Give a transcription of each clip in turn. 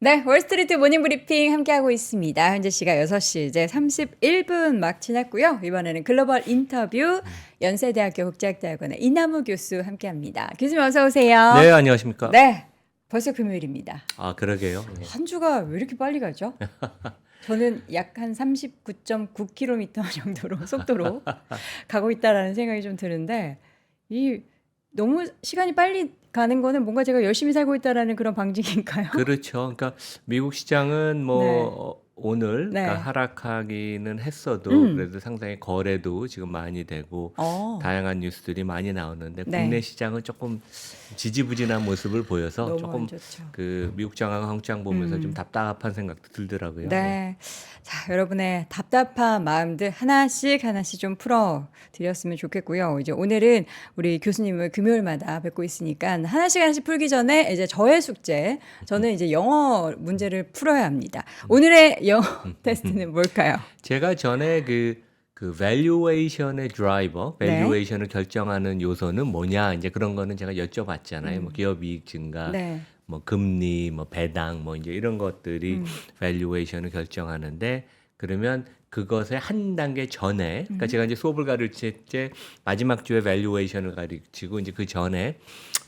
네, 월스트리트 모닝 브리핑 함께하고 있습니다. 현재 시각 6시 이제 31분 막 지났고요. 이번에는 글로벌 인터뷰 연세대학교 국제학대학원의 이남우 교수 함께합니다. 교수님 어서 오세요. 네, 안녕하십니까? 네, 벌써 금요일입니다. 아, 그러게요. 네. 한 주가 왜 이렇게 빨리 가죠? 저는 약 한 39.9km 정도로 속도로 가고 있다라는 생각이 좀 드는데 이 너무 시간이 빨리 가는 거는 뭔가 제가 열심히 살고 있다라는 그런 방증인가요? 그렇죠. 그러니까 미국 시장은 뭐 네. 오늘 네. 그러니까 하락하기는 했어도 음. 그래도 상당히 거래도 지금 많이 되고 다양한 뉴스들이 많이 나오는데 네. 국내 시장은 조금 지지부진한 모습을 보여서 너무 조금 안 좋죠. 그 미국 장하고 한국 장 보면서 좀 답답한 생각도 들더라고요. 네. 자, 여러분의 답답한 마음들 하나씩 좀 풀어 드렸으면 좋겠고요. 이제 오늘은 우리 교수님을 금요일마다 뵙고 있으니까 하나씩 풀기 전에 이제 저의 숙제, 저는 이제 영어 문제를 풀어야 합니다. 오늘의 영어 테스트는 뭘까요? 제가 전에 그 valuation의 드라이버, 네. valuation을 결정하는 요소는 뭐냐, 이제 그런 거는 제가 여쭤봤잖아요. 뭐 기업 이익 증가, 네. 뭐 금리, 뭐 배당, 뭐 이제 이런 것들이 valuation을 결정하는데 그러면 그것의 한 단계 전에, 그러니까 제가 이제 수업을 가르칠 때 마지막 주에 valuation을 가르치고 이제 그 전에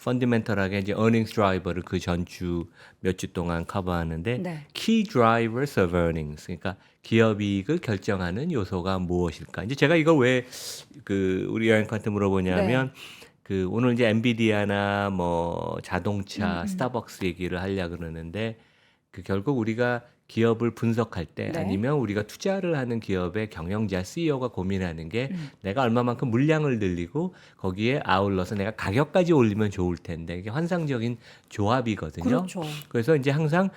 펀디멘털하게 이제 earnings driver를 그 전주 몇 주 동안 커버하는데 네. key drivers of earnings, 그러니까 기업 이익을 결정하는 요소가 무엇일까? 이제 제가 이걸 왜 그 우리 여행한테 물어보냐면 그 오늘 이제 엔비디아나 뭐 자동차, 스타벅스 얘기를 하려고 그러는데 그 결국 우리가 기업을 분석할 때 네. 아니면 우리가 투자를 하는 기업의 경영자 CEO가 고민하는 게 내가 얼마만큼 물량을 늘리고 거기에 아울러서 내가 가격까지 올리면 좋을 텐데 이게 환상적인 조합이거든요. 그렇죠. 그래서 이제 항상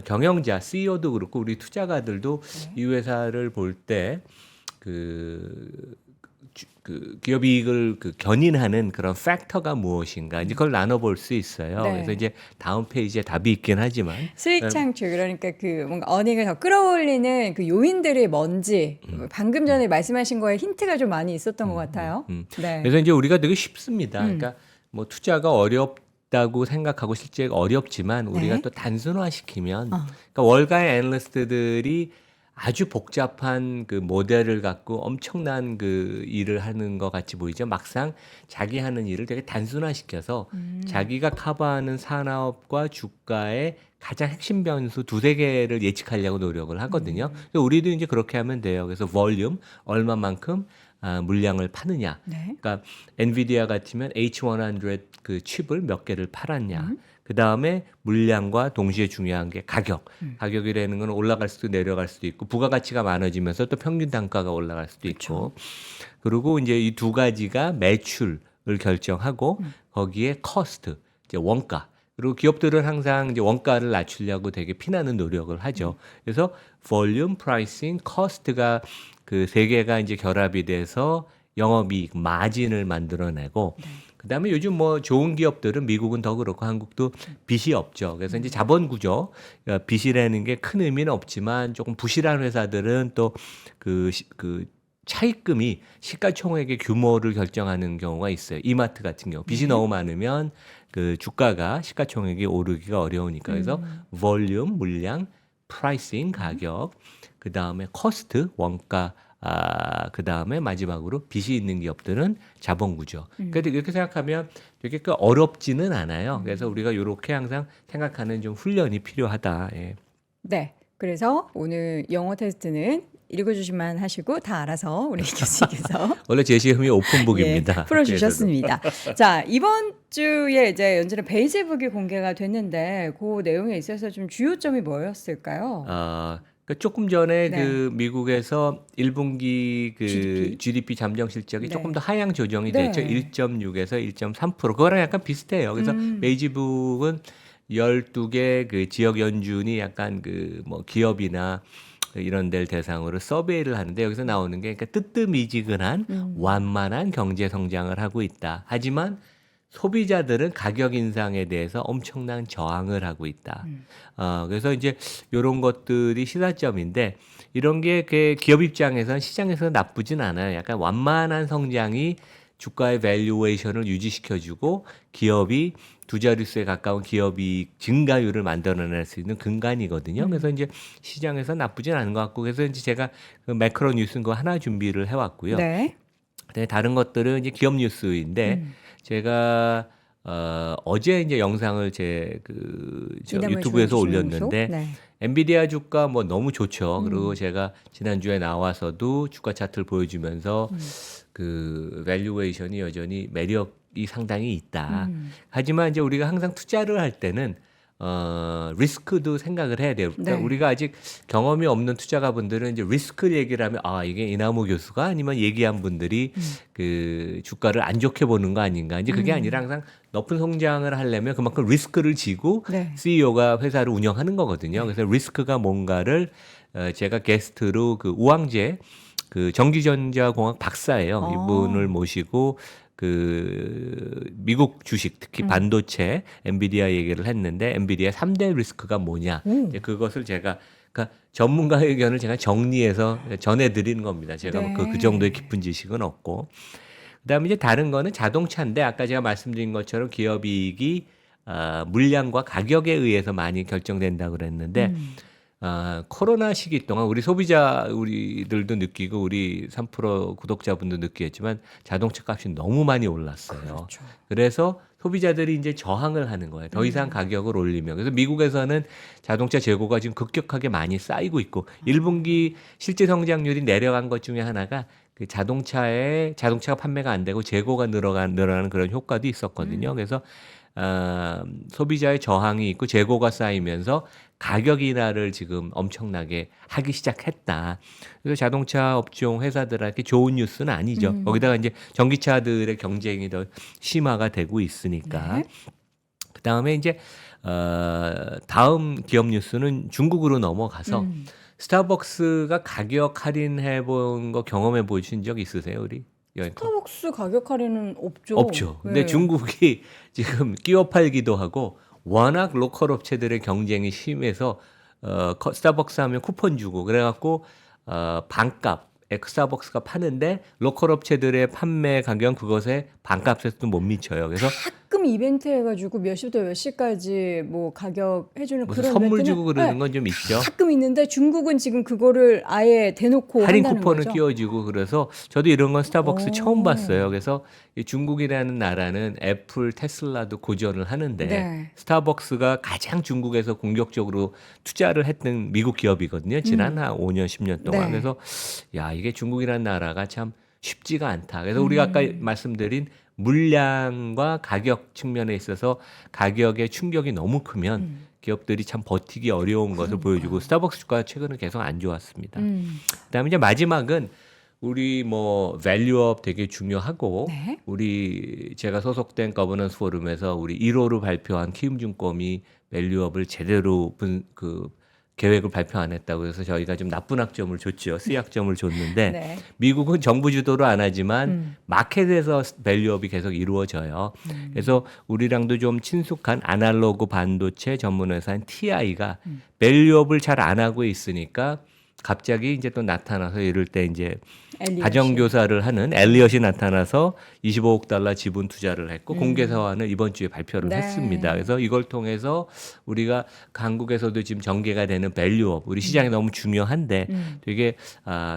경영자 CEO도 그렇고 우리 투자가들도 이 회사를 볼 때 그 기업 이익을 그 견인하는 그런 팩터가 무엇인가 이제 그걸 나눠볼 수 있어요. 네. 그래서 이제 다음 페이지에 답이 있긴 하지만 수익 창출 그러니까 그 뭔가 어닝을 더 끌어올리는 그 요인들이 뭔지 방금 전에 말씀하신 거에 힌트가 좀 많이 있었던 것 같아요. 네. 그래서 이제 우리가 되게 쉽습니다. 그러니까 뭐 투자가 어렵다고 생각하고 실제 어렵지만 우리가 네. 또 단순화시키면 그러니까 월가의 애널리스트들이 아주 복잡한 그 모델을 갖고 엄청난 그 일을 하는 것 같이 보이죠. 막상 자기 하는 일을 되게 단순화시켜서 자기가 커버하는 산업과 주가의 가장 핵심 변수 두세 개를 예측하려고 노력을 하거든요. 그래서 우리도 이제 그렇게 하면 돼요. 그래서 볼륨 얼마만큼 물량을 파느냐. 네. 그러니까 엔비디아 같으면 H100 그 칩을 몇 개를 팔았냐. 그 다음에 물량과 동시에 중요한 게 가격. 가격이라는 건 올라갈 수도 내려갈 수도 있고 부가가치가 많아지면서 또 평균 단가가 올라갈 수도 있고. 그리고 이제 이 두 가지가 매출을 결정하고 거기에 커스트, 이제 원가. 그리고 기업들은 항상 이제 원가를 낮추려고 되게 피나는 노력을 하죠. 그래서 볼륨, 프라이싱, 커스트가 그 세 개가 이제 결합이 돼서 영업이익 마진을 만들어내고 그다음에 요즘 뭐 좋은 기업들은 미국은 더 그렇고 한국도 빚이 없죠. 그래서 이제 자본 구조 빚이라는 게 큰 의미는 없지만 조금 부실한 회사들은 또 그 차입금이 시가총액의 규모를 결정하는 경우가 있어요. 이마트 같은 경우 빚이 너무 많으면 그 주가가 시가총액이 오르기가 어려우니까 그래서 볼륨 물량, 프라이싱 가격, 그 다음에 커스트 원가. 그 다음에 마지막으로 빚이 있는 기업들은 자본 구조. 그러니까 이렇게 생각하면 되게 그 어렵지는 않아요. 그래서 우리가 이렇게 항상 생각하는 좀 훈련이 필요하다. 예. 네. 그래서 오늘 영어 테스트는 읽어주시만 하시고 다 알아서 우리 교수님께서 원래 제 시험이 오픈북입니다. 예, 풀어주셨습니다. 자, 이번 주에 이제 연준의 베이직북이 공개가 됐는데 그 내용에 있어서 좀 주요점이 뭐였을까요? 그러니까 조금 전에 네. 그 미국에서 1분기 그 GDP. GDP 잠정 실적이 네. 조금 더 하향 조정이 네. 됐죠. 1.6에서 1.3%. 그거랑 약간 비슷해요. 그래서 베이지북은 12개 그 지역 연준이 약간 그 뭐 기업이나 이런 데를 대상으로 서베이를 하는데 여기서 나오는 게 그러니까 뜨뜻미지근한 완만한 경제 성장을 하고 있다. 하지만 소비자들은 가격 인상에 대해서 엄청난 저항을 하고 있다. 그래서 이제 이런 것들이 시사점인데 이런 게 그 기업 입장에서는 시장에서 나쁘진 않아요. 약간 완만한 성장이 주가의 밸류에이션을 유지시켜주고 기업이 두 자릿수에 가까운 기업이 증가율을 만들어낼 수 있는 근간이거든요. 그래서 이제 시장에서 나쁘진 않은 것 같고 그래서 이제 제가 그 매크로 뉴스는 거 하나 준비를 해왔고요. 네. 네, 다른 것들은 이제 기업 뉴스인데 제가 어제 이제 영상을 제 이담을 유튜브에서 조용히 올렸는데 네. 엔비디아 주가 뭐 너무 좋죠. 그리고 제가 지난주에 나와서도 주가 차트를 보여주면서 그 밸류에이션이 여전히 매력이 상당히 있다. 하지만 이제 우리가 항상 투자를 할 때는 리스크도 생각을 해야 돼요. 그러니까 네. 우리가 아직 경험이 없는 투자가분들은 이제 리스크 얘기를 하면 아 이게 이나무 교수가 아니면 얘기한 분들이 그 주가를 안 좋게 보는 거 아닌가. 이제 그게 아니라 항상 높은 성장을 하려면 그만큼 리스크를 지고 네. CEO가 회사를 운영하는 거거든요. 그래서 리스크가 뭔가를 제가 게스트로 그 우왕재 그 전기전자공학 박사예요. 이분을 모시고 그 미국 주식 특히 반도체 엔비디아 얘기를 했는데 엔비디아 3대 리스크가 뭐냐 이제 그것을 제가 그러니까 전문가 의견을 제가 정리해서 전해드리는 겁니다. 제가 네. 그 정도의 깊은 지식은 없고 그다음에 이제 다른 거는 자동차인데 아까 제가 말씀드린 것처럼 기업이익이 물량과 가격에 의해서 많이 결정된다고 그랬는데 코로나 시기 동안 우리 소비자 우리들도 느끼고 우리 3프로 구독자분도 느끼겠지만 자동차 값이 너무 많이 올랐어요. 그렇죠. 그래서 소비자들이 이제 저항을 하는 거예요. 더 이상 가격을 올리면. 그래서 미국에서는 자동차 재고가 지금 급격하게 많이 쌓이고 있고 1분기 실제 성장률이 내려간 것 중에 하나가 그 자동차가 판매가 안 되고 재고가 늘어나는 그런 효과도 있었거든요. 그래서 소비자의 저항이 있고 재고가 쌓이면서 가격 인하를 지금 엄청나게 하기 시작했다. 그래서 자동차 업종 회사들한테 좋은 뉴스는 아니죠. 거기다가 이제 전기차들의 경쟁이 더 심화가 되고 있으니까. 네. 그다음에 이제 다음 기업 뉴스는 중국으로 넘어가서 스타벅스가 가격 할인해 본 거 경험해 보신 적 있으세요, 우리? 스타벅스 가격 할인은 없죠. 없죠. 근데 네. 중국이 지금 끼워 팔기도 하고 워낙 로컬 업체들의 경쟁이 심해서 스타벅스 하면 쿠폰 주고 그래갖고 반값에 스타벅스가 파는데 로컬 업체들의 판매 가격은 그것에 반값에서도 못 미쳐요. 그래서 가끔 이벤트 해가지고 몇 시부터 몇 시까지 뭐 가격 해주는 무슨 그런 선물 이벤트는 주고 그러는 네, 건 좀 있죠. 가끔 있는데 중국은 지금 그거를 아예 대놓고 할인 한다는 쿠폰을 거죠. 끼워주고 그래서 저도 이런 건 스타벅스 오. 처음 봤어요. 그래서 이 중국이라는 나라는 애플, 테슬라도 고전을 하는데 네. 스타벅스가 가장 중국에서 공격적으로 투자를 했던 미국 기업이거든요. 지난 한 5년, 10년 동안. 네. 그래서 야 이게 중국이라는 나라가 참 쉽지가 않다. 그래서 우리가 아까 말씀드린 물량과 가격 측면에 있어서 가격의 충격이 너무 크면 기업들이 참 버티기 어려운 것을 보여주고 스타벅스 주가가 최근에 계속 안 좋았습니다. 그다음에 이제 마지막은 우리 뭐 밸류업 되게 중요하고 네. 우리 제가 소속된 거버넌스 포럼에서 우리 1호로 발표한 키움증권이 밸류업을 제대로 계획을 발표 안 했다고 해서 저희가 좀 나쁜 학점을 줬죠. C학점을 줬는데 네. 미국은 정부 주도로 안 하지만 마켓에서 밸류업이 계속 이루어져요. 그래서 우리랑도 좀 친숙한 아날로그 반도체 전문 회사인 TI가 밸류업을 잘 안 하고 있으니까 갑자기 이제 또 나타나서 이럴 때 이제 엘리엇이. 가정교사를 하는 엘리엇이 나타나서 25억 달러 지분 투자를 했고 공개 사안을 이번 주에 발표를 네. 했습니다. 그래서 이걸 통해서 우리가 한국에서도 지금 전개가 되는 밸류업 우리 시장이 너무 중요한데 되게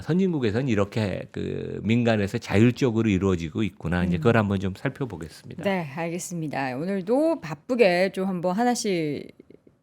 선진국에서는 이렇게 그 민간에서 자율적으로 이루어지고 있구나. 이제 그걸 한번 좀 살펴보겠습니다. 네, 알겠습니다. 오늘도 바쁘게 좀 한번 하나씩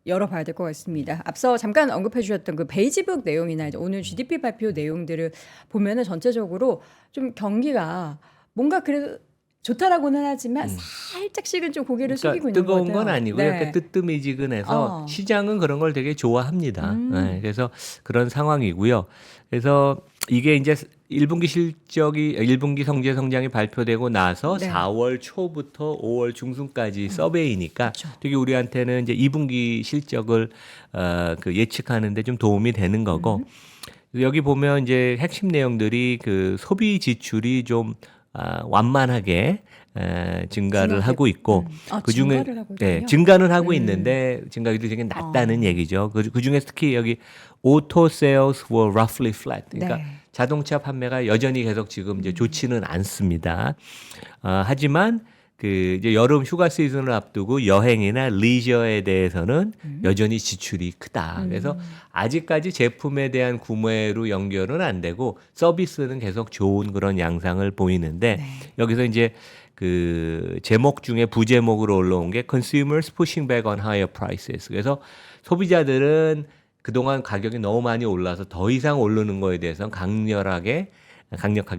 열어봐야 될 것 같습니다. 앞서 잠깐 언급해 주셨던 그 베이지북 내용이나 이제 오늘 GDP 발표 내용들을 보면은 전체적으로 좀 경기가 뭔가 그래도 좋다라고는 하지만 살짝씩은 좀 고개를 숙이고 있는 것 뜨거운 같아요. 건 아니고 네. 약간 뜨뜨미지근해서 시장은 그런 걸 되게 좋아합니다. 네, 그래서 그런 상황이고요. 그래서 이게 이제 1분기 성제 성장이 발표되고 나서 네. 4월 초부터 5월 중순까지 서베이니까 그렇죠. 되게 우리한테는 이제 2분기 실적을 예측하는데 좀 도움이 되는 거고 여기 보면 이제 핵심 내용들이 그 소비 지출이 좀 완만하게 증가를 하고 있고 그중에 증가를 하고 있군요. 증가는 하고 있는데 증가율이 되게 낮다는 얘기죠. 그중에 특히 여기 auto sales were roughly flat. 그러니까 네. 자동차 판매가 여전히 계속 지금 이제 좋지는 않습니다. 하지만 그 이제 여름 휴가 시즌을 앞두고 여행이나 리저에 대해서는 여전히 지출이 크다. 그래서 아직까지 제품에 대한 구매로 연결은 안 되고 서비스는 계속 좋은 그런 양상을 보이는데 네. 여기서 이제 그 제목 중에 부제목으로 올라온 게 Consumers Pushing Back on Higher Prices. 그래서 소비자들은 그동안 가격이 너무 많이 올라서 더 이상 오르는 거에 대해서 강력하게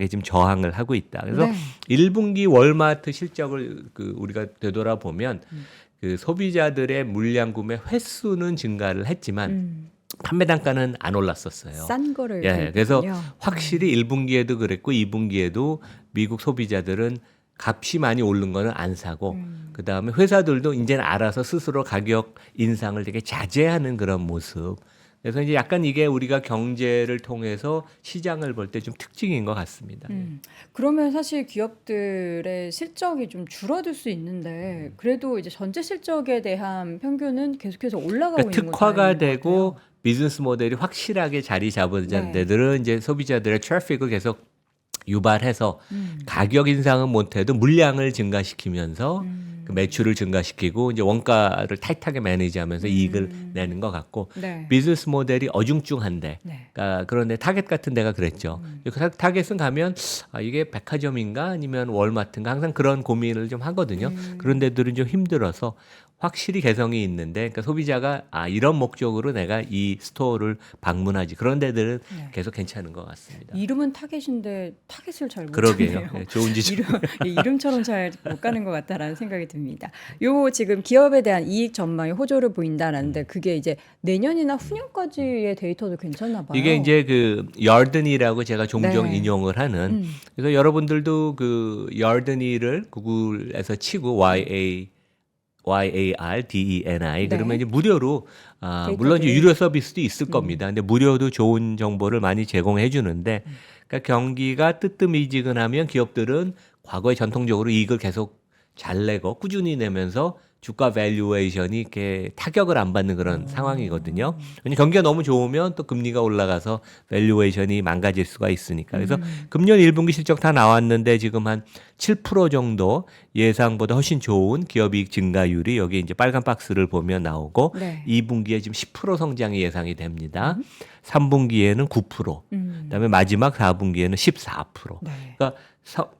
지금 저항을 하고 있다. 그래서 네. 1분기 월마트 실적을 그 우리가 되돌아보면 그 소비자들의 물량 구매 횟수는 증가를 했지만 판매 단가는 안 올랐었어요. 싼 거를 예, 그래서 구입했군요. 확실히 1분기에도 그랬고 2분기에도 미국 소비자들은 값이 많이 오른 거는 안 사고 그다음에 회사들도 이제는 알아서 스스로 가격 인상을 되게 자제하는 그런 모습. 그래서 이제 약간 이게 우리가 경제를 통해서 시장을 볼 때 좀 특징인 것 같습니다. 그러면 사실 기업들의 실적이 좀 줄어들 수 있는데 그래도 이제 전체 실적에 대한 평균은 계속해서 올라가고 그러니까 있는 건 특화가 다행인 것 되고 같아요. 비즈니스 모델이 확실하게 자리 잡은 네. 데들은 이제 소비자들의 트래픽을 계속 유발해서 가격 인상은 못해도 물량을 증가시키면서 그 매출을 증가시키고 이제 원가를 타이트하게 매니지하면서 이익을 내는 것 같고 네. 비즈니스 모델이 어중중한데 네. 그러니까 그런데 타겟 같은 데가 그랬죠. 그 타겟은 가면 이게 백화점인가 아니면 월마트인가 항상 그런 고민을 좀 하거든요. 그런 데들은 좀 힘들어서 확실히 개성이 있는데 그러니까 소비자가 이런 목적으로 내가 이 스토어를 방문하지 그런 데들은 네. 계속 괜찮은 것 같습니다. 이름은 타겟인데 타겟을 잘 못 그러게요. 잡네요. 네, 좋은 지적. 이름처럼 잘 못 가는 것 같다라는 생각이 듭니다. 요 지금 기업에 대한 이익 전망이 호조를 보인다라는데 그게 이제 내년이나 후년까지의 데이터도 괜찮나 봐요. 이게 이제 그 yarden이라고 제가 종종 네. 인용을 하는 그래서 여러분들도 그 yarden이를 구글에서 치고 YARDENI 그러면 네. 이제 무료로 물론 이제 데이터들을. 유료 서비스도 있을 겁니다. 근데 무료도 좋은 정보를 많이 제공해 주는데 그러니까 경기가 뜨뜻미지근하면 기업들은 과거에 전통적으로 이익을 계속 잘 내고 꾸준히 내면서 주가 밸류에이션이 이렇게 타격을 안 받는 그런 상황이거든요. 왜냐면 경기가 너무 좋으면 또 금리가 올라가서 밸류에이션이 망가질 수가 있으니까. 그래서 금년 1분기 실적 다 나왔는데 지금 한 7% 정도 예상보다 훨씬 좋은 기업이익 증가율이 여기 이제 빨간 박스를 보면 나오고 네. 2분기에 지금 10% 성장이 예상이 됩니다. 3분기에는 9%, 그다음에 마지막 4분기에는 14%. 네. 그러니까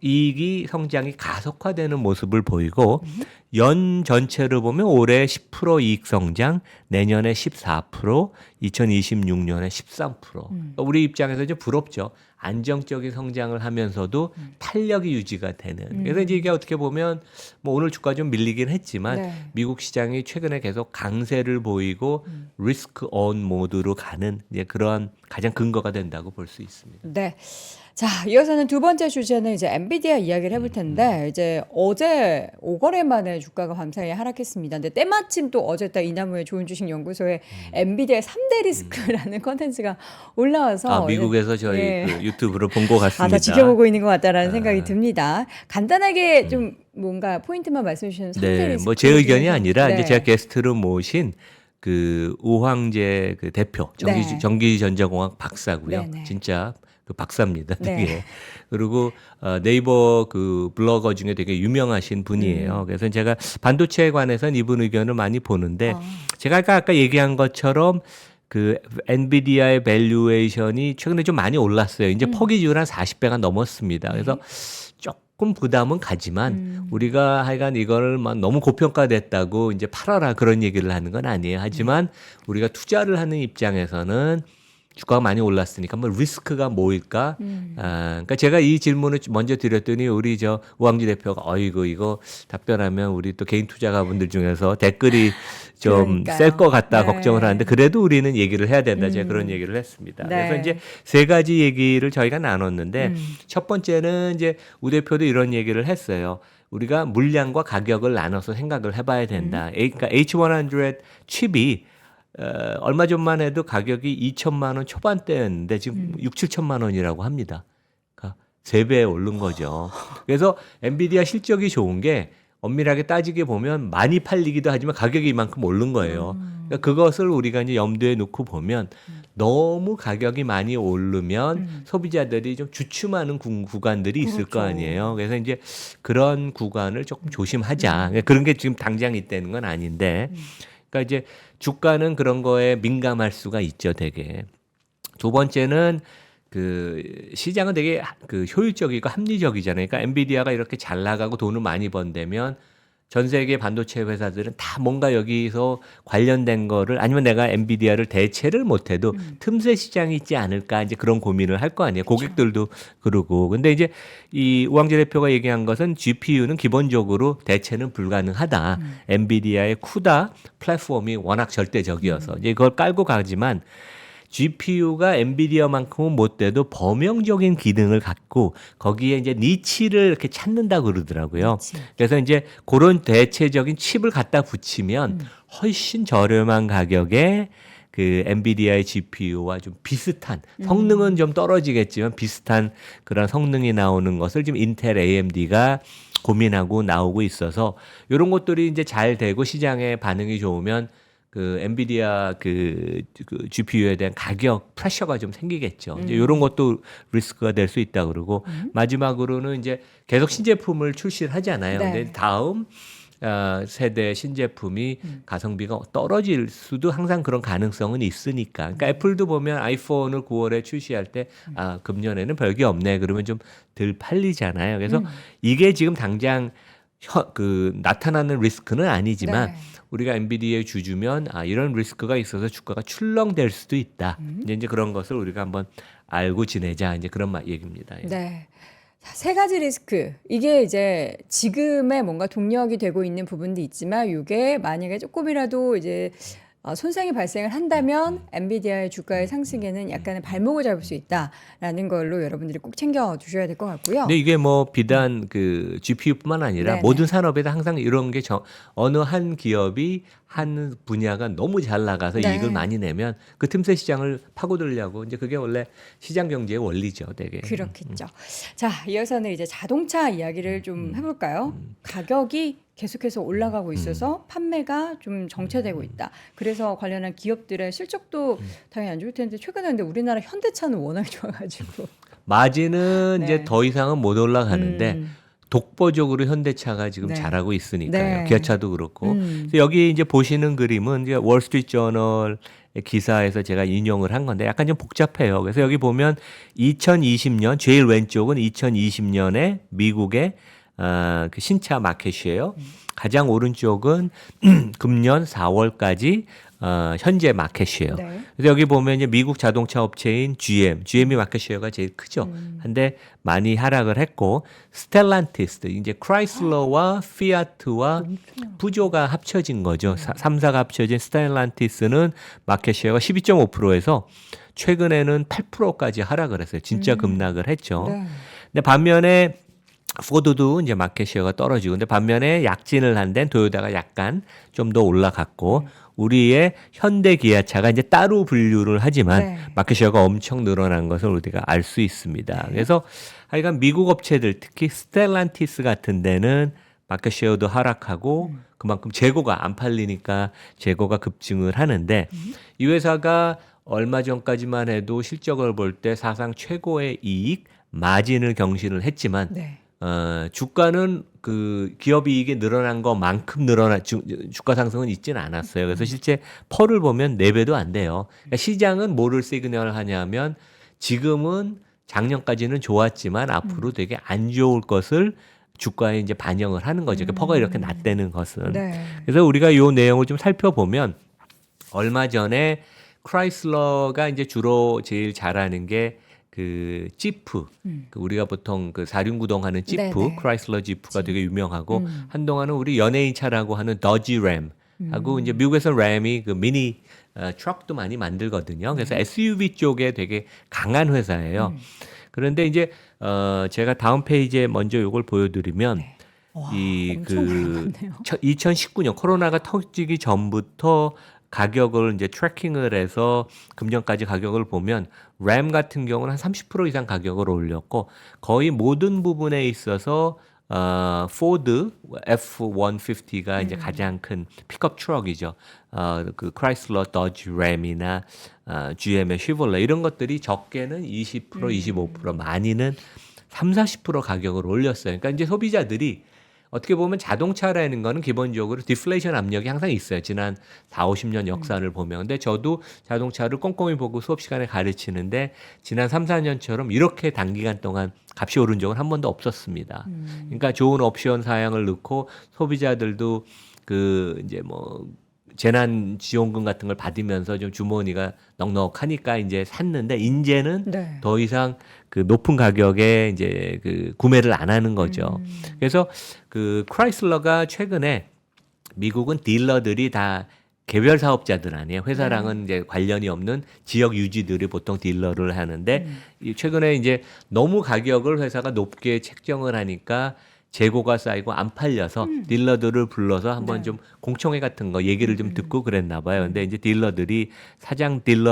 이익이 성장이 가속화되는 모습을 보이고 연 전체를 보면 올해 10% 이익 성장, 내년에 14%, 2026년에 13%. 그러니까 우리 입장에서 이제 부럽죠. 안정적인 성장을 하면서도 탄력이 유지가 되는. 그래서 이제 이게 어떻게 보면 뭐 오늘 주가 좀 밀리긴 했지만 네. 미국 시장이 최근에 계속 강세를 보이고 리스크 온 모드로 가는 이제 그러한 가장 근거가 된다고 볼 수 있습니다. 네. 자, 이어서는 두 번째 주제는 이제 엔비디아 이야기를 해볼 텐데, 이제 어제 5거래 만에 주가가 밤사이에 하락했습니다. 근데 때마침 또 어제 딱 이나무의 좋은 주식 연구소에 엔비디아의 3대 리스크라는 컨텐츠가 올라와서. 미국에서 저희 예. 그 유튜브로 본 것 같습니다. 다 지켜보고 있는 것 같다라는 생각이 듭니다. 간단하게 좀 뭔가 포인트만 말씀해 주시는 3대 네, 리스크. 뭐 제 의견이 아니라 네. 이제 제가 게스트로 모신 그 우황재 그 대표 네. 전기전자공학 박사고요. 네, 네. 진짜 그 박사입니다. 네. 되게. 그리고 네이버 그 블로거 중에 되게 유명하신 분이에요. 그래서 제가 반도체에 관해서는 이분 의견을 많이 보는데 제가 아까 얘기한 것처럼 그 엔비디아의 밸류에이션이 최근에 좀 많이 올랐어요. 이제 퍼 기준 한 40배가 넘었습니다. 그래서 조금 부담은 가지만 우리가 하여간 이거를 막 너무 고평가됐다고 이제 팔아라 그런 얘기를 하는 건 아니에요. 하지만 우리가 투자를 하는 입장에서는 주가가 많이 올랐으니까 뭐 리스크가 뭐일까? 그러니까 제가 이 질문을 먼저 드렸더니 우리 저 우황지 대표가 어이구 이거 답변하면 우리 또 개인 투자가분들 중에서 댓글이 좀 그러니까요. 셀 것 같다 네. 걱정을 하는데 그래도 우리는 얘기를 해야 된다. 제가 그런 얘기를 했습니다. 네. 그래서 이제 세 가지 얘기를 저희가 나눴는데 첫 번째는 이제 우 대표도 이런 얘기를 했어요. 우리가 물량과 가격을 나눠서 생각을 해봐야 된다. 그러니까 H100 칩이 얼마 전만 해도 가격이 2천만 원 초반대였는데 지금 6, 7천만 원이라고 합니다. 그러니까 3배 오른 거죠. 그래서 엔비디아 실적이 좋은 게 엄밀하게 따지게 보면 많이 팔리기도 하지만 가격이 이만큼 오른 거예요. 그러니까 그것을 우리가 이제 염두에 놓고 보면 너무 가격이 많이 오르면 소비자들이 좀 주춤하는 구간들이 있을 거 그렇죠. 아니에요. 그래서 이제 그런 구간을 조금 조심하자. 그러니까 그런 게 지금 당장 있다는 건 아닌데, 그러니까 이제 주가는 그런 거에 민감할 수가 있죠, 되게. 두 번째는 그 시장은 되게 그 효율적이고 합리적이잖아요. 그러니까 엔비디아가 이렇게 잘 나가고 돈을 많이 번다면 전 세계 반도체 회사들은 다 뭔가 여기서 관련된 거를 아니면 내가 엔비디아를 대체를 못해도 틈새 시장이 있지 않을까 이제 그런 고민을 할 거 아니에요. 고객들도 그러고. 근데 이제 이 우왕재 대표가 얘기한 것은 GPU는 기본적으로 대체는 불가능하다. 엔비디아의 쿠다 플랫폼이 워낙 절대적이어서 이제 그걸 깔고 가지만 GPU가 엔비디아만큼은 못 돼도 범용적인 기능을 갖고 거기에 이제 니치를 이렇게 찾는다고 그러더라고요. 니치. 그래서 이제 그런 대체적인 칩을 갖다 붙이면 훨씬 저렴한 가격에 그 엔비디아의 GPU와 좀 비슷한 성능은 좀 떨어지겠지만 비슷한 그런 성능이 나오는 것을 지금 인텔 AMD가 고민하고 나오고 있어서 이런 것들이 이제 잘 되고 시장에 반응이 좋으면 그 엔비디아 그 GPU에 대한 가격 프레셔가 좀 생기겠죠. 이제 이런 것도 리스크가 될 수 있다 그러고 마지막으로는 이제 계속 신제품을 출시를 하잖아요. 네. 근데 다음 세대 신제품이 가성비가 떨어질 수도 항상 그런 가능성은 있으니까. 그러니까 애플도 보면 아이폰을 9월에 출시할 때 금년에는 별게 없네. 그러면 좀 덜 팔리잖아요. 그래서 이게 지금 당장 나타나는 리스크는 아니지만 네. 우리가 엔비디아의 주주면 이런 리스크가 있어서 주가가 출렁될 수도 있다. 이제 그런 것을 우리가 한번 알고 지내자. 이제 그런 얘기입니다. 예. 네. 자, 세 가지 리스크. 이게 이제 지금의 뭔가 동력이 되고 있는 부분도 있지만 이게 만약에 조금이라도 이제 손상이 발생을 한다면 엔비디아의 주가의 상승에는 약간의 발목을 잡을 수 있다라는 걸로 여러분들이 꼭 챙겨 주셔야 될 것 같고요. 근데 이게 뭐 비단 그 GPU뿐만 아니라 네네. 모든 산업에도 항상 이런 게 어느 한 기업이 한 분야가 너무 잘 나가서 네. 이익을 많이 내면 그 틈새 시장을 파고들려고 이제 그게 원래 시장 경제의 원리죠, 되게. 그렇겠죠. 자, 이어서는 이제 자동차 이야기를 좀 해볼까요? 가격이 계속해서 올라가고 있어서 판매가 좀 정체되고 있다. 그래서 관련한 기업들의 실적도 당연히 안 좋을 텐데 최근에 근데 우리나라 현대차는 워낙 좋아가지고. 마진은 네. 이제 더 이상은 못 올라가는데 독보적으로 현대차가 지금 네. 잘하고 있으니까요. 네. 기아차도 그렇고. 그래서 여기 이제 보시는 그림은 이제 월스트리트 저널 기사에서 제가 인용을 한 건데 약간 좀 복잡해요. 그래서 여기 보면 2020년 제일 왼쪽은 2020년에 미국의 그 신차 마켓이에요. 가장 오른쪽은 금년 4월까지 현재 마켓이에요. 네. 그래서 여기 보면 이제 미국 자동차 업체인 GM이 마켓쉐어가 제일 크죠. 한데 많이 하락을 했고 스텔란티스 이제 크라이슬러와 피아트와 푸조가 합쳐진 거죠. 3사가 합쳐진 스텔란티스는 마켓쉐어가 12.5%에서 최근에는 8%까지 하락을 했어요. 진짜 급락을 했죠. 네. 근데 반면에 포드도 이제 마켓쉐어가 떨어지고 근데 반면에 약진을 한 데는 토요타가 약간 좀 더 올라갔고 우리의 현대 기아차가 이제 따로 분류를 하지만 네. 마켓쉐어가 엄청 늘어난 것을 우리가 알 수 있습니다. 그래서 하여간 미국 업체들 특히 스텔란티스 같은 데는 마켓쉐어도 하락하고 그만큼 재고가 안 팔리니까 재고가 급증을 하는데 이 회사가 얼마 전까지만 해도 실적을 볼 때 사상 최고의 이익 마진을 경신을 했지만 네. 주가는 그 기업 이익이 늘어난 것만큼 주가 상승은 있지는 않았어요. 그래서 실제 펄을 보면 4배도 안 돼요. 그러니까 시장은 뭐를 시그널을 하냐면 지금은 작년까지는 좋았지만 앞으로 되게 안 좋을 것을 주가에 이제 반영을 하는 거죠. 그러니까 퍼가 이렇게 낮다는 것은. 네. 그래서 우리가 이 내용을 좀 살펴보면 얼마 전에 크라이슬러가 이제 주로 제일 잘하는 게 그 지프, 그 우리가 보통 그 사륜구동 하는 지프, 네네. 크라이슬러 지프가 되게 유명하고 한동안은 우리 연예인 차라고 하는 더지 램 하고 이제 미국에서 램이 그 미니 트럭도 많이 만들거든요. 그래서 SUV 쪽에 되게 강한 회사예요. 그런데 이제 제가 다음 페이지에 먼저 이걸 보여드리면 와, 이 엄청 그 올라갔네요. 2019년 코로나가 터지기 전부터 가격을 이제 트래킹을 해서 금년까지 가격을 보면 램 같은 경우는 한 30% 이상 가격을 올렸고 거의 모든 부분에 있어서 포드 F-150가 이제 가장 큰 픽업 트럭이죠. 그 크라이슬러 더지 램이나 GM의 쉐볼레 이런 것들이 적게는 20%, 25%, 많이는 30-40% 가격을 올렸어요. 그러니까 이제 소비자들이 어떻게 보면 자동차라는 거는 기본적으로 디플레이션 압력이 항상 있어요. 지난 4-50년 역사를 보면. 근데 저도 자동차를 꼼꼼히 보고 수업 시간에 가르치는데 지난 3-4년처럼 이렇게 단기간 동안 값이 오른 적은 한 번도 없었습니다. 그러니까 좋은 옵션 사양을 넣고 소비자들도 그 이제 뭐 재난 지원금 같은 걸 받으면서 좀 주머니가 넉넉하니까 이제 샀는데 이제는 네. 더 이상 그 높은 가격에 이제 그 구매를 안 하는 거죠. 그래서 그 크라이슬러가 최근에 미국은 딜러들이 다 개별 사업자들 아니에요. 회사랑은 이제 관련이 없는 지역 유지들이 보통 딜러를 하는데 이 최근에 이제 너무 가격을 회사가 높게 책정을 하니까 재고가 쌓이고 안 팔려서 딜러들을 불러서 한번 네. 좀 공청회 같은 거 얘기를 좀 듣고 그랬나 봐요. 근데 이제 딜러들의 사장들이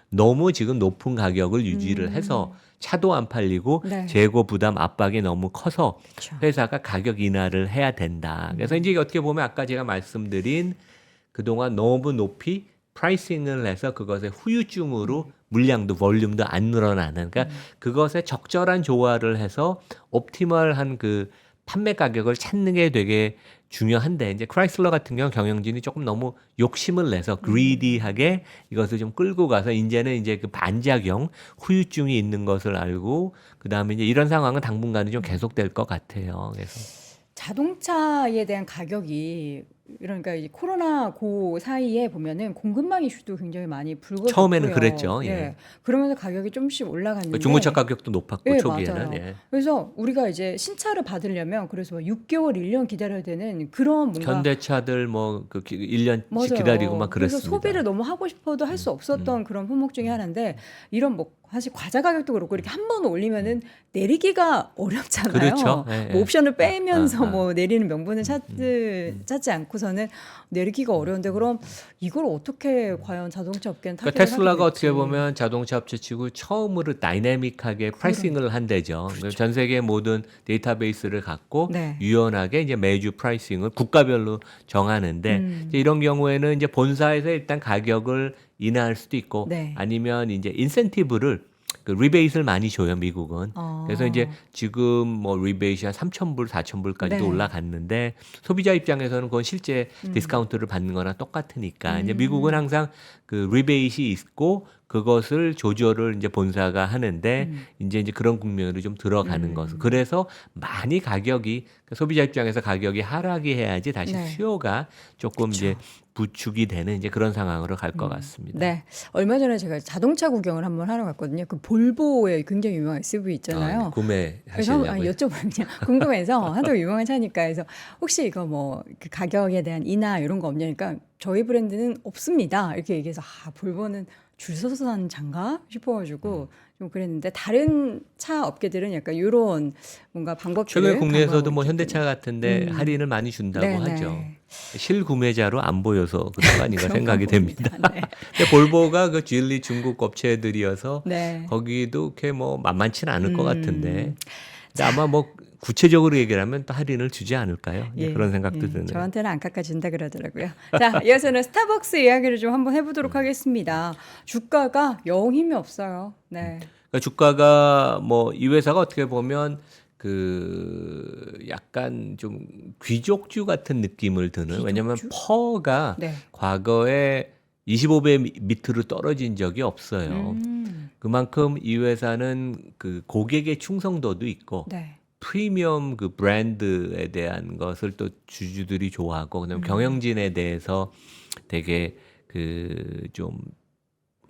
너무 지금 높은 가격을 유지를 해서 차도 안 팔리고 네. 재고 부담 압박이 너무 커서 그렇죠. 회사가 가격 인하를 해야 된다. 그래서 이제 어떻게 보면 아까 제가 말씀드린 그동안 너무 높이 프라이싱을 해서 그것의 후유증으로 물량도 볼륨도 안 늘어나는 그러니까 그것에 적절한 조화를 해서 옵티멀한 그 판매 가격을 찾는 게 되게 중요한데 이제 크라이슬러 같은 경우 경영진이 조금 너무 욕심을 내서 그리디하게 이것을 좀 끌고 가서 이제는 이제 그 반작용 후유증이 있는 것을 알고 그다음에 이제 이런 상황은 당분간은 좀 계속될 것 같아요. 그래서 자동차에 대한 가격이 그러니까 이제 코로나 고 사이에 보면은 공급망 이슈도 굉장히 많이 불거졌고요. 처음에는 그랬죠. 예. 예. 그러면서 가격이 좀씩 올라갔는데 중고차 가격도 높았고 예, 초기에는 맞아요. 예. 그래서 우리가 이제 신차를 받으려면 그래서 6개월, 1년 기다려야 되는 그런 뭔가 현대차들 뭐 그 1년씩 맞아요. 기다리고 막 그래서 그랬습니다. 소비를 너무 하고 싶어도 할 수 없었던 그런 품목 중에 하나인데 이런 뭐 사실 과자 가격도 그렇고 이렇게 한 번 올리면은 내리기가 어렵잖아요. 그렇죠. 예, 뭐 예. 옵션을 빼면서 아. 뭐 내리는 명분을 찾지 않고서는 내리기가 어려운데 그럼 이걸 어떻게 과연 자동차 업계는 그러니까 타개를 테슬라가 하게 어떻게 될지. 보면 자동차 업체치고 처음으로 다이내믹하게 프라이싱을 한대죠. 전 세계 모든 데이터베이스를 갖고 네. 유연하게 이제 매주 프라이싱을 국가별로 정하는데 이제 이런 경우에는 이제 본사에서 일단 가격을 인하할 수도 있고 네. 아니면 이제 인센티브를 그 리베이트를 많이 줘요, 미국은. 그래서 이제 지금 뭐 리베이트 한 3,000불, 4,000불까지도 네. 올라갔는데 소비자 입장에서는 그건 실제 디스카운트를 받는 거나 똑같으니까 이제 미국은 항상 그 리베이트이 있고 그것을 조절을 이제 본사가 하는데 이제 그런 국면으로 좀 들어가는 것은 그래서 많이 가격이 그러니까 소비자 입장에서 가격이 하락이 해야지 다시 네. 수요가 조금 이제 부축이 되는 이제 그런 상황으로 갈 것 같습니다. 네. 얼마 전에 제가 자동차 구경을 한번 하러 갔거든요. 그 볼보의 굉장히 유명한 SUV 있잖아요. 구매하시려고요. 그래서 여쭤보면 그냥 궁금해서 하도 유명한 차니까 해서 혹시 이거 뭐 그 가격에 대한 인하 이런 거 없냐니까 저희 브랜드는 없습니다. 이렇게 얘기해서 볼보는 줄 서서 사는 차인가 싶어가지고 좀 그랬는데 다른 차 업계들은 약간 이런 뭔가 방법들을 최근에 국내에서도 강구하고 뭐 있기 현대차 같은데 할인을 많이 준다고 네, 하죠. 네. 실구매자로 안 보여서 그런 거 아닌가 그런가 생각이 됩니다. 봅니다. 네. 근데 볼보가 그 주일리 중국 업체들이어서 네. 거기도 그렇게 뭐 만만치는 않을 것 같은데. 근데 아마 뭐 구체적으로 얘기를 하면 또 할인을 주지 않을까요? 이제 그런 생각도 드네요. 저한테는 안 깎아준다 그러더라고요. 자, 이어서는 스타벅스 이야기를 좀 한번 해보도록 하겠습니다. 주가가 영 힘이 없어요. 네. 그러니까 주가가 뭐 이 회사가 어떻게 보면 그 약간 좀 귀족주 같은 느낌을 드는 왜냐하면 퍼가 네. 과거에 25배 밑으로 떨어진 적이 없어요. 그만큼 이 회사는 그 고객의 충성도도 있고 네. 프리미엄 그 브랜드에 대한 것을 또 주주들이 좋아하고 그다음에 경영진에 대해서 되게 그 좀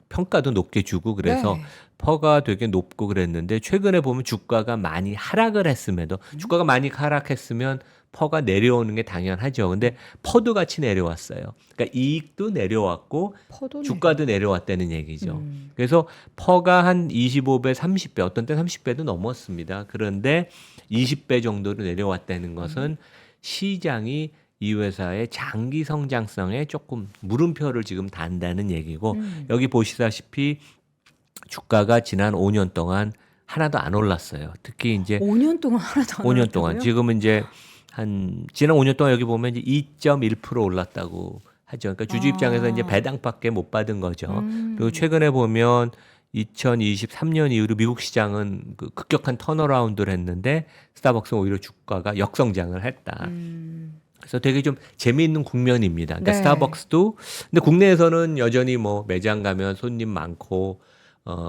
평가도 높게 주고 그래서 네. 퍼가 되게 높고 그랬는데 최근에 보면 주가가 많이 하락을 했음에도 주가가 많이 하락했으면 퍼가 내려오는 게 당연하죠. 근데 퍼도 같이 내려왔어요. 그러니까 이익도 내려왔고 퍼도 주가도 내려왔다는 얘기죠. 그래서 퍼가 한 25배, 30배, 어떤 때 30배도 넘었습니다. 그런데 20배 정도로 내려왔다는 것은 시장이 이 회사의 장기 성장성에 조금 물음표를 지금 단다는 얘기고 여기 보시다시피 주가가 지난 5년 동안 하나도 안 올랐어요. 특히 이제 5년 동안 하나도 안 5년 동안 올랐다고요? 지금은 이제 한 지난 5년 동안 여기 보면 이제 2.1% 올랐다고 하죠. 그러니까 주주 입장에서 이제 아. 배당밖에 못 받은 거죠. 그리고 최근에 보면 2023년 이후로 미국 시장은 그 급격한 턴어라운드를 했는데 스타벅스는 오히려 주가가 역성장을 했다. 그래서 되게 좀 재미있는 국면입니다. 그러니까 네. 스타벅스도 근데 국내에서는 여전히 뭐 매장 가면 손님 많고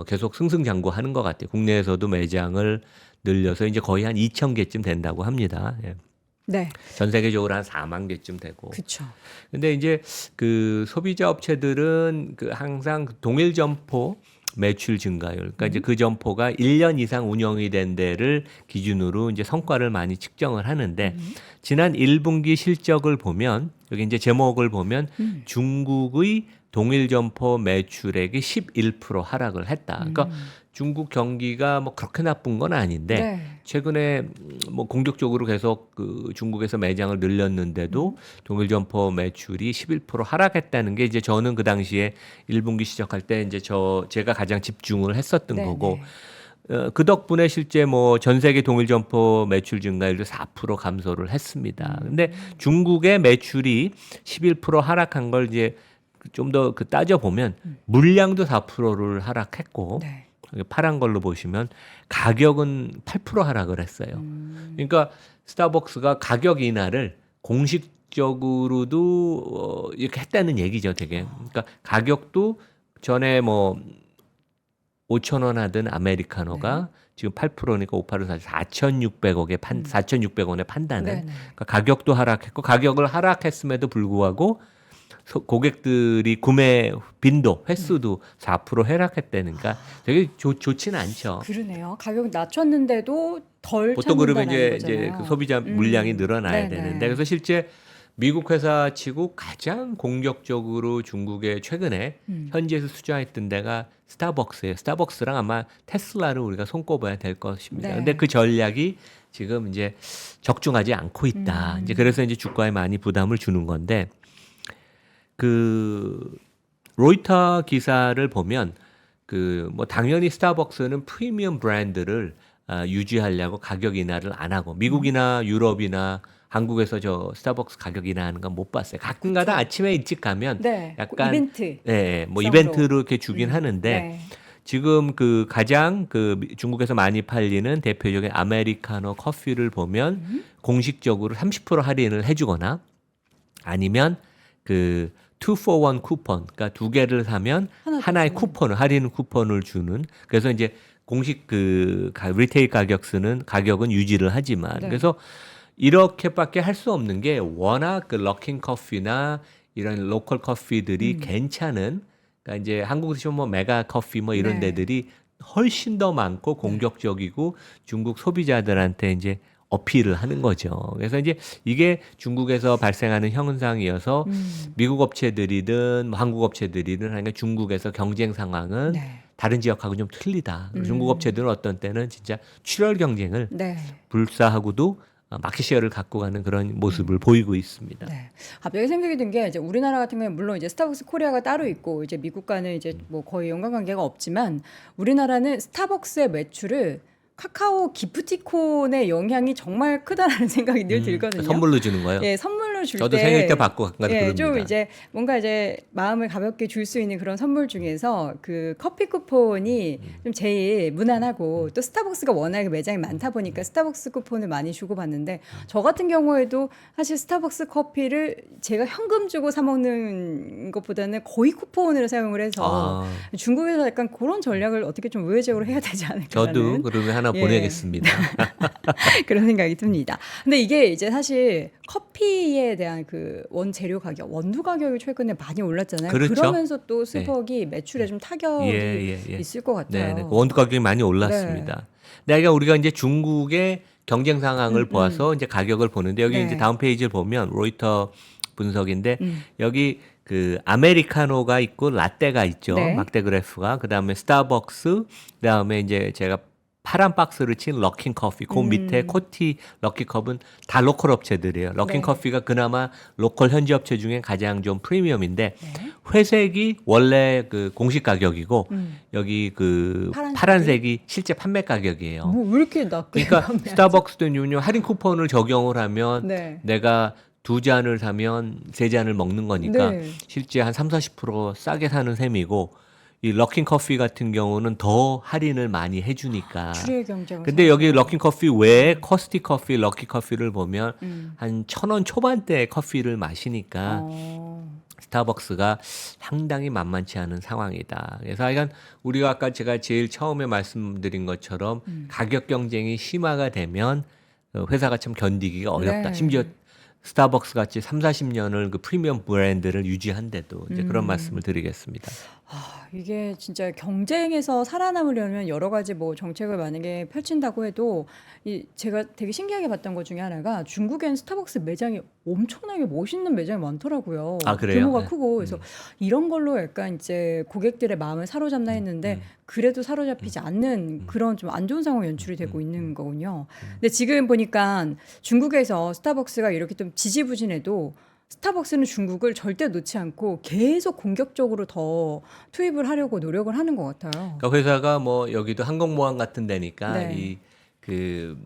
계속 승승장구하는 것 같아요. 국내에서도 매장을 늘려서 이제 거의 한 2천 개쯤 된다고 합니다. 예. 네. 전 세계적으로 한 4만 개쯤 되고. 그쵸. 근데 이제 그 소비자 업체들은 그 항상 동일 점포 매출 증가율, 그러니까 이제 그 점포가 1년 이상 운영이 된 데를 기준으로 이제 성과를 많이 측정을 하는데 지난 1분기 실적을 보면 여기 이제 제목을 보면 중국의 동일 점포 매출액이 11% 하락을 했다. 그러니까 중국 경기가 뭐 그렇게 나쁜 건 아닌데 네. 최근에 뭐 공격적으로 계속 그 중국에서 매장을 늘렸는데도 동일 점포 매출이 11% 하락했다는 게 이제 저는 그 당시에 1분기 시작할 때 이제 제가 가장 집중을 했었던 네, 거고 네. 그 덕분에 실제 뭐 전 세계 동일 점포 매출 증가율도 4% 감소를 했습니다. 근데 중국의 매출이 11% 하락한 걸 이제 좀 더 그 따져 보면 물량도 4%를 하락했고 네. 파란 걸로 보시면 가격은 8% 하락을 했어요. 그러니까 스타벅스가 가격 인하를 공식적으로도 이렇게 했다는 얘기죠, 되게. 그러니까 가격도 전에 뭐 5천 원 하던 아메리카노가 지금 8%니까 5%를 사실 4,600억에 4,600원에 판다는. 네, 네. 그러니까 가격도 하락했고 가격을 하락했음에도 불구하고 고객들이 구매 빈도, 횟수도 4% 하락했다니까 되게 좋지는 않죠. 그러네요. 가격 낮췄는데도 덜 보통 그러면 찾는다는 이제 거잖아요. 그 소비자 물량이 늘어나야 네네. 되는데 그래서 실제 미국 회사 치고 가장 공격적으로 중국에 최근에 현지에서 투자했던 데가 스타벅스예요. 스타벅스랑 아마 테슬라를 우리가 손꼽아야 될 것입니다. 네. 근데 그 전략이 지금 이제 적중하지 않고 있다. 이제 그래서 이제 주가에 많이 부담을 주는 건데 그 로이터 기사를 보면 그 뭐 당연히 스타벅스는 프리미엄 브랜드를 유지하려고 가격 인하를 안 하고 미국이나 유럽이나 한국에서 저 스타벅스 가격 인하하는 건 못 봤어요. 가끔가다 아침에 일찍 가면 네. 약간 이벤트. 뭐 성으로. 이벤트로 이렇게 주긴 하는데 네. 지금 그 가장 그 중국에서 많이 팔리는 대표적인 아메리카노 커피를 보면 공식적으로 30% 할인을 해주거나 아니면 그 2 for 1 쿠폰, 그러니까 두 개를 사면 하나 더 하나의 주는. 쿠폰을 할인 쿠폰을 주는. 그래서 이제 공식 그 리테일 가격은 유지를 하지만 네. 그래서 이렇게밖에 할 수 없는 게 워낙 그 러킹 커피나 이런 로컬 커피들이 괜찮은. 그러니까 이제 한국에서 뭐 메가 커피 뭐 이런 네. 데들이 훨씬 더 많고 공격적이고 중국 소비자들한테 이제 어필을 하는 거죠. 그래서 이제 이게 중국에서 발생하는 현상이어서 미국 업체들이든 뭐 한국 업체들이든 하니까 중국에서 경쟁 상황은 네. 다른 지역하고 좀 틀리다. 중국 업체들은 어떤 때는 진짜 출혈 경쟁을 네. 불사하고도 마켓시어를 갖고 가는 그런 모습을 보이고 있습니다. 네. 갑자기 생각이 든 게 이제 우리나라 같은 경우에 물론 이제 스타벅스 코리아가 따로 있고 이제 미국과는 이제 뭐 거의 연관관계가 없지만 우리나라는 스타벅스의 매출을 카카오 기프티콘의 영향이 정말 크다라는 생각이 늘 들거든요. 선물로 주는 거예요. 예, 선물로 줄 저도 때 생일 때 받고 가끔 예, 그럽니다. 좀 이제 뭔가 이제 마음을 가볍게 줄 수 있는 그런 선물 중에서 그 커피 쿠폰이 좀 제일 무난하고 또 스타벅스가 워낙에 매장이 많다 보니까 스타벅스 쿠폰을 많이 주고 받는데 저 같은 경우에도 사실 스타벅스 커피를 제가 현금 주고 사 먹는 것보다는 거의 쿠폰으로 사용을 해서 중국에서 약간 그런 전략을 어떻게 좀 우회적으로 해야 되지 않을까. 저도 그러면 하나 예. 보내겠습니다. 그런 생각이 듭니다. 근데 이게 이제 사실 커피에 대한 그 원재료 가격, 원두 가격이 최근에 많이 올랐잖아요. 그렇죠. 그러면서 또 스벅이 매출에 좀 타격이 예. 있을 것 같아요. 네, 원두 가격이 많이 올랐습니다. 그러니까 우리가 이제 중국의 경쟁 상황을 보아서 이제 가격을 보는데 여기 네. 이제 다음 페이지를 보면 로이터 분석인데 여기 그 아메리카노가 있고 라떼가 있죠. 네. 막대 그래프가. 그다음에 스타벅스, 그다음에 이제 제가 파란 박스를 친 럭킨 커피, 그 밑에 코티 럭키컵은 다 로컬 업체들이에요. 럭킨 네. 커피가 그나마 로컬 현지 업체 중에 가장 좀 프리미엄인데 네. 회색이 원래 그 공식 가격이고 여기 그 파란색이 실제 판매 가격이에요. 뭐 왜 이렇게 낮게 그러니까 판매하지? 스타벅스도 할인 쿠폰을 적용을 하면 네. 내가 2잔을 사면 3잔을 먹는 거니까 네. 실제 한 30-40% 싸게 사는 셈이고 이 럭킨 커피 같은 경우는 더 할인을 많이 해주니까. 추리의 경쟁을. 근데 여기 럭킨 커피 외에 커스티 커피, 럭키 커피를 보면 한 1,000원 초반대 커피를 마시니까 스타벅스가 상당히 만만치 않은 상황이다. 그래서 하여간 우리가 아까 제가 제일 처음에 말씀드린 것처럼 가격 경쟁이 심화가 되면 회사가 참 견디기가 어렵다. 네. 심지어 스타벅스 같이 30-40년을 그 프리미엄 브랜드를 유지한데도 이제 그런 말씀을 드리겠습니다. 아, 이게 진짜 경쟁에서 살아남으려면 여러 가지 뭐 정책을 만약에 펼친다고 해도 제가 되게 신기하게 봤던 것 중에 하나가 중국엔 스타벅스 매장이 엄청나게 멋있는 매장이 많더라고요. 아, 그래요? 규모가 네. 크고 그래서 이런 걸로 약간 이제 고객들의 마음을 사로잡나 했는데 그래도 사로잡히지 않는 그런 좀 안 좋은 상황이 연출이 되고 있는 거군요. 근데 지금 보니까 중국에서 스타벅스가 이렇게 좀 지지부진해도 스타벅스는 중국을 절대 놓지 않고 계속 공격적으로 더 투입을 하려고 노력을 하는 것 같아요. 그러니까 회사가 뭐 여기도 항공모함 같은 데니까 네. 이 그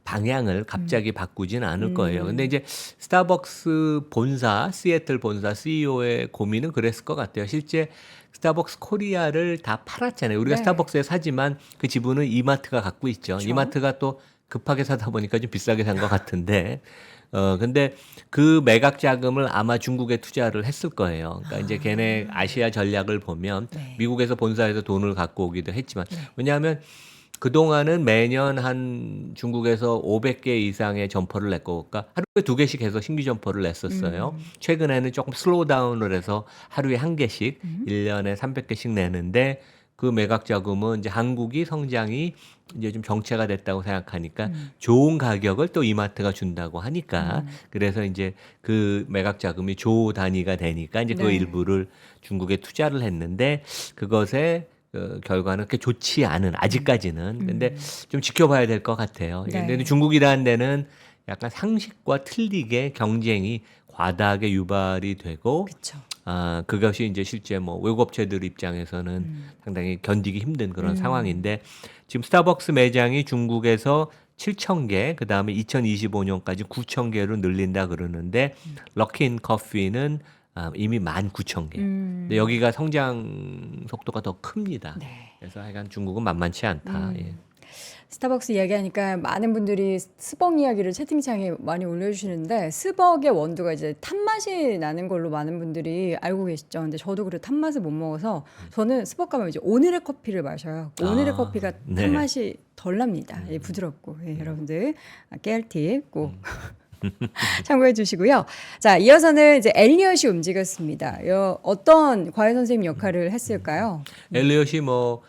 방향을 갑자기 바꾸진 않을 거예요. 근데 이제 스타벅스 본사, 시애틀 본사 CEO의 고민은 그랬을 것 같아요. 실제 스타벅스 코리아를 다 팔았잖아요. 우리가 네. 스타벅스에 사지만 그 지분은 이마트가 갖고 있죠. 그렇죠. 이마트가 또 급하게 사다 보니까 좀 비싸게 산 것 같은데. 근데 그 매각 자금을 아마 중국에 투자를 했을 거예요. 그러니까 이제 걔네 아시아 전략을 보면 네. 미국에서 본사에서 돈을 갖고 오기도 했지만 왜냐하면 그동안은 매년 한 중국에서 500개 이상의 점포를 냈고, 그러니까 하루에 2개씩 해서 신규 점포를 냈었어요. 최근에는 조금 슬로우 다운을 해서 하루에 1개씩 1년에 300개씩 내는데 그 매각 자금은 이제 한국이 성장이 이제 좀 정체가 됐다고 생각하니까 좋은 가격을 또 이마트가 준다고 하니까 그래서 이제 그 매각 자금이 조 단위가 되니까 이제 그 네. 일부를 중국에 투자를 했는데 그것에 결과는 그렇게 좋지 않은 아직까지는 근데 좀 지켜봐야 될 것 같아요. 네. 근데 중국이라는 데는 약간 상식과 틀리게 경쟁이 과다하게 유발이 되고 그렇죠. 그것이 이제 실제 뭐 외국 업체들 입장에서는 상당히 견디기 힘든 그런 상황인데 지금 스타벅스 매장이 중국에서 7,000개, 그 다음에 2025년까지 9,000개로 늘린다 그러는데 럭킨 커피는 이미 19,000개. 근데 여기가 성장 속도가 더 큽니다. 네. 그래서 하여간 중국은 만만치 않다. 예. 스타벅스 이야기하니까 많은 분들이 스벅 이야기를 채팅창에 많이 올려주시는데 스벅의 원두가 이제 탄맛이 나는 걸로 많은 분들이 알고 계시죠. 근데 저도 그래 탄맛을 못 먹어서 저는 스벅 가면 이제 오늘의 커피를 마셔요. 오늘의 커피가 네. 탄맛이 덜 납니다. 예, 부드럽고 여러분들 깨알팁 꼭 참고해 주시고요. 자, 이어서는 이제 엘리엇이 움직였습니다. 어떤 과외 선생님 역할을 했을까요? 엘리엇이 뭐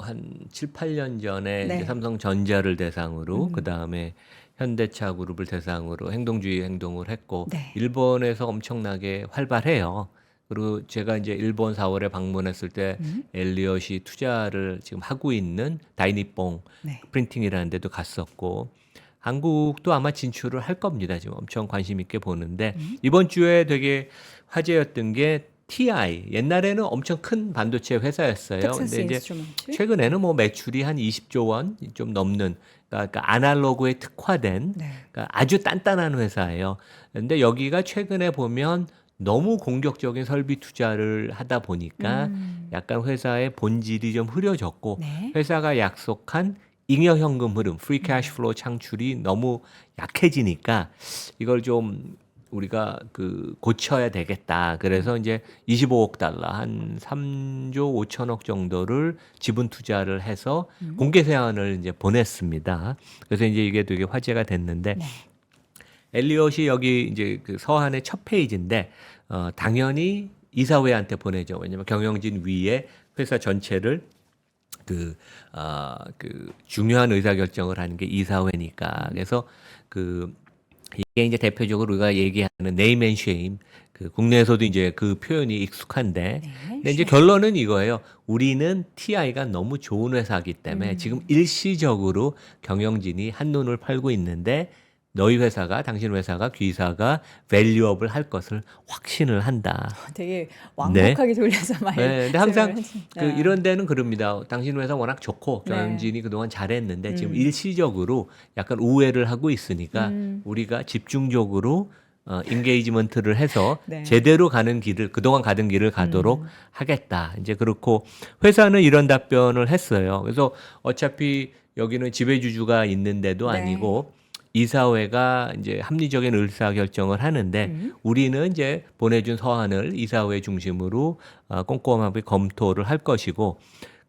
한 7, 8년 전에 네. 이제 삼성전자를 대상으로 그 다음에 현대차 그룹을 대상으로 행동주의 행동을 했고 네. 일본에서 엄청나게 활발해요. 그리고 제가 이제 일본 4월에 방문했을 때 엘리엇이 투자를 지금 하고 있는 다이니뽕 네. 프린팅이라는 데도 갔었고 한국도 아마 진출을 할 겁니다. 지금 엄청 관심 있게 보는데 이번 주에 되게 화제였던 게 TI 옛날에는 엄청 큰 반도체 회사였어요. 텍사스 근데 이제 인스트루먼트. 최근에는 뭐 매출이 한 20조 원 좀 넘는 그러니까 아날로그에 특화된 네. 그러니까 아주 단단한 회사예요. 근데 여기가 최근에 보면 너무 공격적인 설비 투자를 하다 보니까 약간 회사의 본질이 좀 흐려졌고 네. 회사가 약속한 잉여 현금 흐름, 프리 캐시 플로우 창출이 너무 약해지니까 이걸 좀 우리가 그 고쳐야 되겠다. 그래서 이제 25억 달러 한 3조 5천억 정도를 지분 투자를 해서 공개 세안을 이제 보냈습니다. 그래서 이제 이게 되게 화제가 됐는데 네. 엘리엇이 여기 이제 그 서한의 첫 페이지인데 당연히 이사회한테 보내죠. 왜냐면 경영진 위에 회사 전체를 그 중요한 의사결정을 하는 게 이사회니까. 그래서 그 이게 이제 대표적으로 우리가 얘기하는 네임 앤 쉐임. 그 국내에서도 이제 그 표현이 익숙한데, 네. 근데 이제 결론은 이거예요. 우리는 TI가 너무 좋은 회사이기 때문에 지금 일시적으로 경영진이 한눈을 팔고 있는데 너희 회사가, 당신 회사가, 귀사가 밸류업을 할 것을 확신을 한다. 되게 네. 완곡하게 돌려서 많이 네, 근데 항상 설명을 하시니까. 그 이런 데는 그럽니다. 당신 회사 워낙 좋고 네. 경영진이 그동안 잘했는데 지금 일시적으로 약간 우회를 하고 있으니까 음. 우리가 집중적으로 인게이지먼트를 해서 네. 제대로 가는 길을, 그동안 가던 길을 가도록 하겠다. 이제 그렇고 회사는 이런 답변을 했어요. 그래서 어차피 여기는 지배주주가 있는데도 네. 아니고 이사회가 이제 합리적인 의사 결정을 하는데 우리는 이제 보내준 서한을 이사회 중심으로 꼼꼼하게 검토를 할 것이고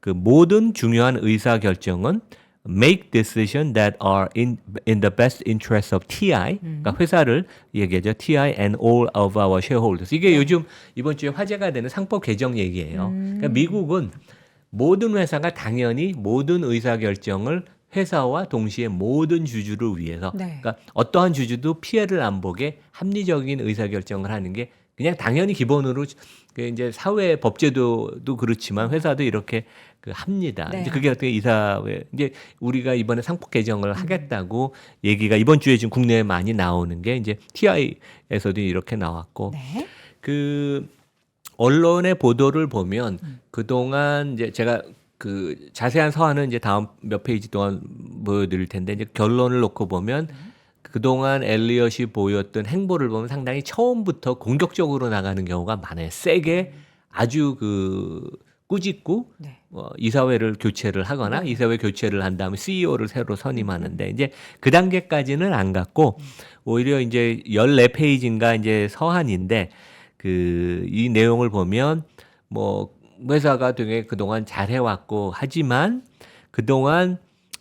그 모든 중요한 의사 결정은 make decision that are in the best interest of TI. 그러니까 회사를 얘기하죠. TI and all of our shareholders. 이게 요즘 이번 주에 화제가 되는 상법 개정 얘기예요. 그러니까 미국은 모든 회사가 당연히 모든 의사 결정을 회사와 동시에 모든 주주를 위해서, 네. 그러니까 어떠한 주주도 피해를 안 보게 합리적인 의사 결정을 하는 게 그냥 당연히 기본으로 그 이제 사회 법제도도 그렇지만 회사도 이렇게 그 합니다. 네. 이제 그게 어떻게 이사회 이제 우리가 이번에 상법 개정을 하겠다고 얘기가 이번 주에 지금 국내에 많이 나오는 게 이제 TI에서도 이렇게 나왔고 네. 그 언론의 보도를 보면 그동안 이제 제가 그 자세한 서한은 이제 다음 몇 페이지 동안 보여드릴 텐데 이제 결론을 놓고 보면 그동안 엘리엇이 보였던 행보를 보면 상당히 처음부터 공격적으로 나가는 경우가 많아요. 세게 아주 그 꾸짖고 네. 이사회를 교체를 하거나 이사회 교체를 한 다음에 CEO를 새로 선임하는데 이제 그 단계까지는 안 갔고 오히려 이제 14페이지인가 이제 서한인데 그 이 내용을 보면 뭐 회사가 되게 그동안 잘해왔고 하지만 그동안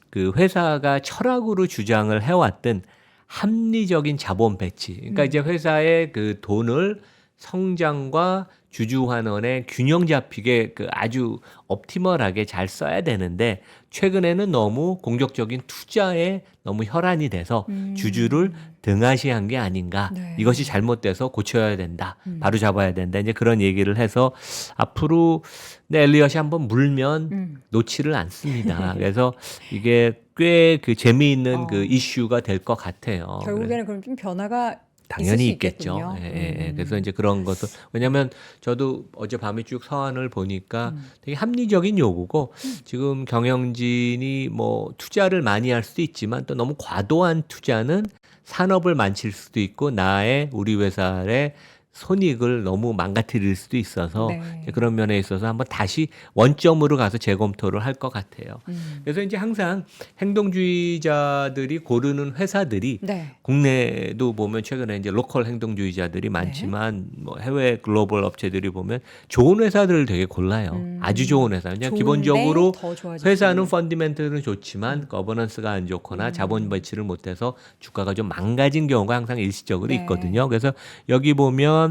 그 회사가 철학으로 주장을 해왔던 합리적인 자본 배치. 그러니까 이제 회사의 그 돈을 성장과 주주 환원의 균형 잡히게 그 아주 옵티멀하게 잘 써야 되는데 최근에는 너무 공격적인 투자에 너무 혈안이 돼서 주주를 등한시한 게 아닌가. 네. 이것이 잘못돼서 고쳐야 된다. 바로 잡아야 된다. 이제 그런 얘기를 해서 앞으로 엘리엇이 한번 물면 놓지를 않습니다. 그래서 이게 꽤 그 재미있는 그 이슈가 될 것 같아요. 결국에는 그럼 좀 변화가 당연히 있을 수 있겠죠. 있겠군요. 예. 그래서 이제 그런 것도 왜냐하면 저도 어젯밤에 쭉 서한을 보니까 되게 합리적인 요구고 지금 경영진이 뭐 투자를 많이 할 수도 있지만 또 너무 과도한 투자는 산업을 망칠 수도 있고 나의 우리 회사의 손익을 너무 망가뜨릴 수도 있어서 네. 이제 그런 면에 있어서 한번 다시 원점으로 가서 재검토를 할 것 같아요. 그래서 이제 항상 행동주의자들이 고르는 회사들이 네. 국내도 보면 최근에 이제 로컬 행동주의자들이 많지만 뭐 해외 글로벌 업체들이 보면 좋은 회사들을 되게 골라요. 아주 좋은 회사. 그냥 좋은데 기본적으로 더 좋아질 수 회사는 있는. 펀디멘털은 좋지만 거버넌스가 안 좋거나 자본 배치를 못해서 주가가 좀 망가진 경우가 항상 일시적으로 네. 있거든요. 그래서 여기 보면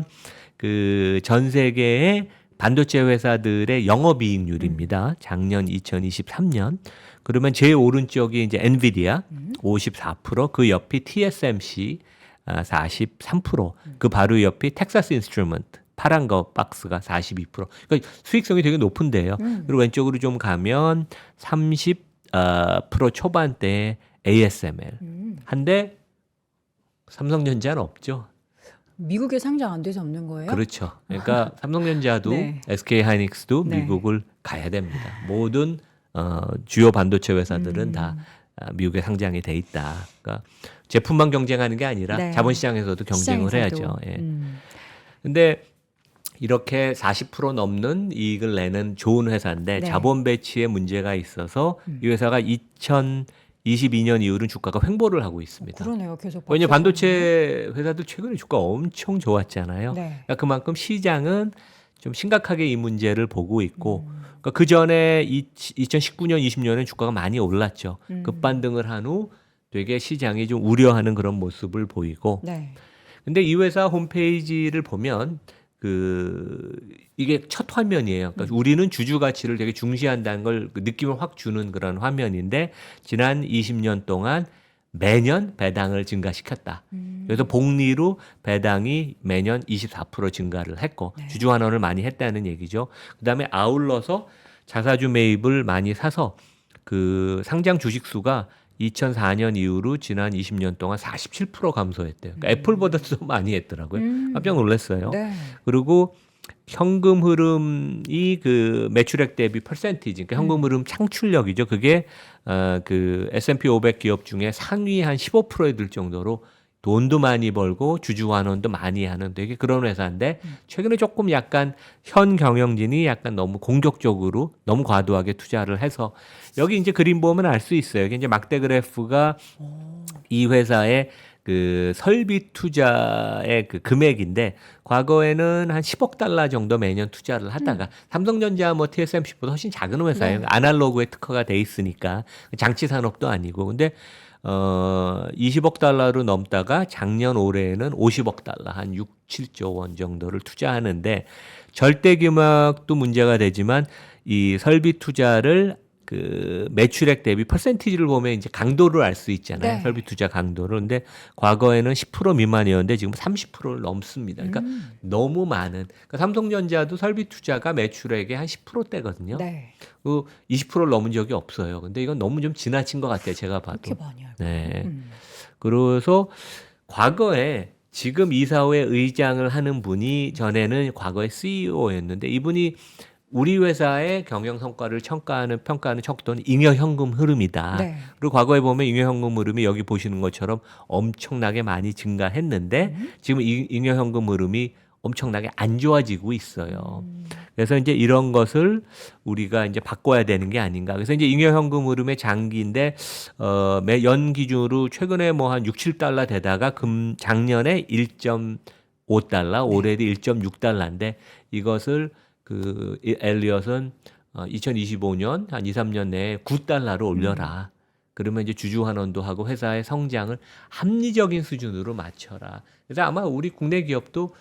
그 전 세계의 반도체 회사들의 영업이익률입니다. 작년 2023년. 그러면 제일 오른쪽이 이제 엔비디아 54%, 그 옆이 TSMC 43%, 그 바로 옆이 텍사스 인스트루먼트 파란 거 박스가 42%. 그러니까 수익성이 되게 높은데요. 그리고 왼쪽으로 좀 가면 30% 초반대 ASML. 한데 삼성전자는 없죠. 미국에 상장 안 돼서 없는 거예요? 그렇죠. 그러니까 삼성전자도 네. SK 하이닉스도 네. 미국을 가야 됩니다. 모든 주요 반도체 회사들은 다 미국에 상장이 돼 있다. 그러니까 제품만 경쟁하는 게 아니라 네. 자본시장에서도 경쟁을 시장에서도. 해야죠. 예. 근데 이렇게 40% 넘는 이익을 내는 좋은 회사인데 네. 자본 배치에 문제가 있어서 이 회사가 2022년 이후로는 주가가 횡보를 하고 있습니다. 그러네요. 계속. 왜냐면 박수 반도체 회사들 최근에 주가 엄청 좋았잖아요. 네. 그러니까 그만큼 시장은 좀 심각하게 이 문제를 보고 있고 그러니까 그 전에 2019년, 20년에 주가가 많이 올랐죠. 급반등을 한 후 되게 시장이 좀 우려하는 그런 모습을 보이고 네. 근데 이 회사 홈페이지를 보면 이게 첫 화면이에요. 그러니까 우리는 주주 가치를 되게 중시한다는 걸 그 느낌을 확 주는 그런 화면인데 지난 20년 동안 매년 배당을 증가시켰다. 그래서 복리로 배당이 매년 24% 증가를 했고 네. 주주 환원을 많이 했다는 얘기죠. 그다음에 아울러서 자사주 매입을 많이 사서 그 상장 주식 수가 2004년 이후로 지난 20년 동안 47% 감소했대요. 그러니까 애플보다도 많이 했더라고요. 깜짝 놀랐어요. 네. 그리고 현금 흐름이 그 매출액 대비 퍼센티지, 그러니까 현금 흐름 창출력이죠. 그게 그 S&P 500 기업 중에 상위 한 15%에 들 정도로 돈도 많이 벌고 주주 환원도 많이 하는 되게 그런 회사인데 최근에 조금 약간 현 경영진이 약간 너무 공격적으로 너무 과도하게 투자를 해서 여기 이제 그림 보면 알 수 있어요. 이게 이제 막대 그래프가 이 회사의 그 설비 투자의 그 금액인데 과거에는 한 10억 달러 정도 매년 투자를 하다가 삼성전자 뭐 TSMC보다 훨씬 작은 회사예요. 네. 아날로그에 특화가 돼 있으니까 장치 산업도 아니고 근데 20억 달러로 넘다가 작년 올해에는 50억 달러 한 6, 7조 원 정도를 투자하는데 절대 규모도 문제가 되지만 이 설비 투자를 그 매출액 대비 퍼센티지를 보면 이제 강도를 알 수 있잖아요. 네. 설비 투자 강도를. 근데 과거에는 10% 미만이었는데 지금 30%를 넘습니다. 그러니까 너무 많은. 그러니까 삼성전자도 설비 투자가 매출액의 한 10%대거든요. 네. 그 20%를 넘은 적이 없어요. 근데 이건 너무 좀 지나친 것 같아요. 제가 봐도. 그렇게 많이 알고. 네. 그래서 과거에 지금 이사회 의장을 하는 분이 전에는 과거에 CEO였는데 이분이 우리 회사의 경영 성과를 평가하는 척도는 잉여 현금 흐름이다. 네. 그리고 과거에 보면 잉여 현금 흐름이 여기 보시는 것처럼 엄청나게 많이 증가했는데 지금 잉여 현금 흐름이 엄청나게 안 좋아지고 있어요. 그래서 이제 이런 것을 우리가 이제 바꿔야 되는 게 아닌가. 그래서 이제 잉여 현금 흐름의 장기인데 매 연 기준으로 최근에 뭐 한 6, 7달러 되다가 작년에 1.5달러, 올해도 1.6달러인데 이것을 그 엘리엇은 2025년 한 2, 3년 내에 9달러로 올려라. 그러면 이제 주주 환원도 하고 회사의 성장을 합리적인 수준으로 맞춰라. 그래서 아마 우리 국내 기업도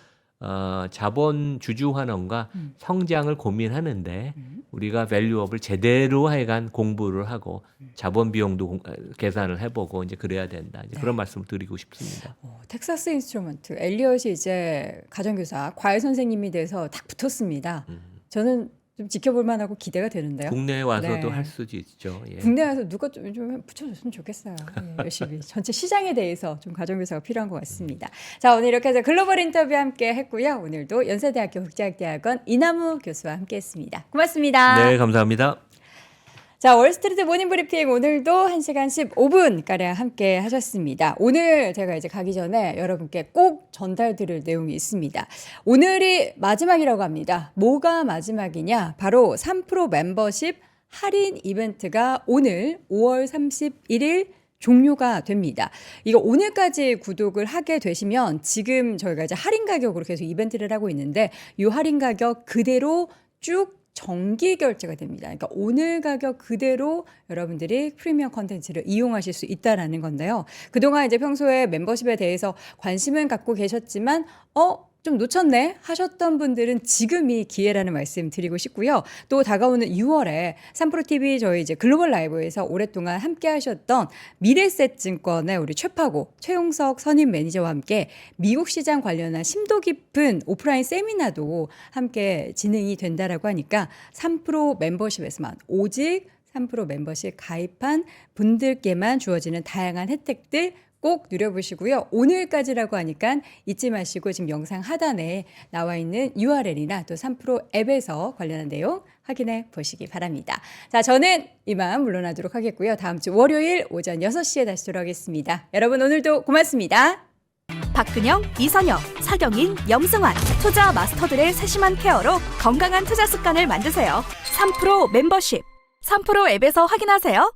자본 주주 환원과 성장을 고민하는데 우리가 밸류업을 제대로 하여간 공부를 하고 자본 비용도 계산을 해보고 이제 그래야 된다. 이제 그런 말씀을 드리고 싶습니다. 텍사스 인스트루먼트 엘리엇이 이제 가정교사 과외 선생님이 돼서 딱 붙었습니다. 저는 좀 지켜볼 만하고 기대가 되는데요. 국내에 와서도 네. 할 수도 있죠. 예. 국내에서 누가 좀 붙여줬으면 좋겠어요. 예, 열심히 전체 시장에 대해서 좀 가정교사가 필요한 것 같습니다. 자, 오늘 이렇게 해서 글로벌 인터뷰 함께 했고요. 오늘도 연세대학교 국제학대학원 이남우 교수와 함께했습니다. 고맙습니다. 네, 감사합니다. 자, 월스트리트 모닝 브리핑 오늘도 1시간 15분가량 함께 하셨습니다. 오늘 제가 이제 가기 전에 여러분께 꼭 전달드릴 내용이 있습니다. 오늘이 마지막이라고 합니다. 뭐가 마지막이냐? 바로 3프로 멤버십 할인 이벤트가 오늘 5월 31일 종료가 됩니다. 이거 오늘까지 구독을 하게 되시면 지금 저희가 이제 할인 가격으로 계속 이벤트를 하고 있는데 이 할인 가격 그대로 쭉 정기 결제가 됩니다. 그러니까 오늘 가격 그대로 여러분들이 프리미엄 컨텐츠를 이용하실 수 있다라는 건데요. 그동안 이제 평소에 멤버십에 대해서 관심은 갖고 계셨지만 좀 놓쳤네 하셨던 분들은 지금이 기회라는 말씀 드리고 싶고요. 또 다가오는 6월에 3프로TV 저희 이제 글로벌 라이브에서 오랫동안 함께 하셨던 미래셋 증권의 우리 최파고 최용석 선임 매니저와 함께 미국 시장 관련한 심도 깊은 오프라인 세미나도 함께 진행이 된다라고 하니까 3프로 멤버십에서만 오직 3프로 멤버십 가입한 분들께만 주어지는 다양한 혜택들 꼭 누려보시고요. 오늘까지라고 하니까 잊지 마시고 지금 영상 하단에 나와 있는 URL이나 또 3프로 앱에서 관련한 내용 확인해 보시기 바랍니다. 자, 저는 이만 물러나도록 하겠고요. 다음 주 월요일 오전 6시에 다시 돌아오겠습니다. 여러분 오늘도 고맙습니다. 박근영, 이선영, 사경인, 염승환 투자 마스터들의 세심한 케어로 건강한 투자 습관을 만드세요. 3프로 멤버십 3프로 앱에서 확인하세요.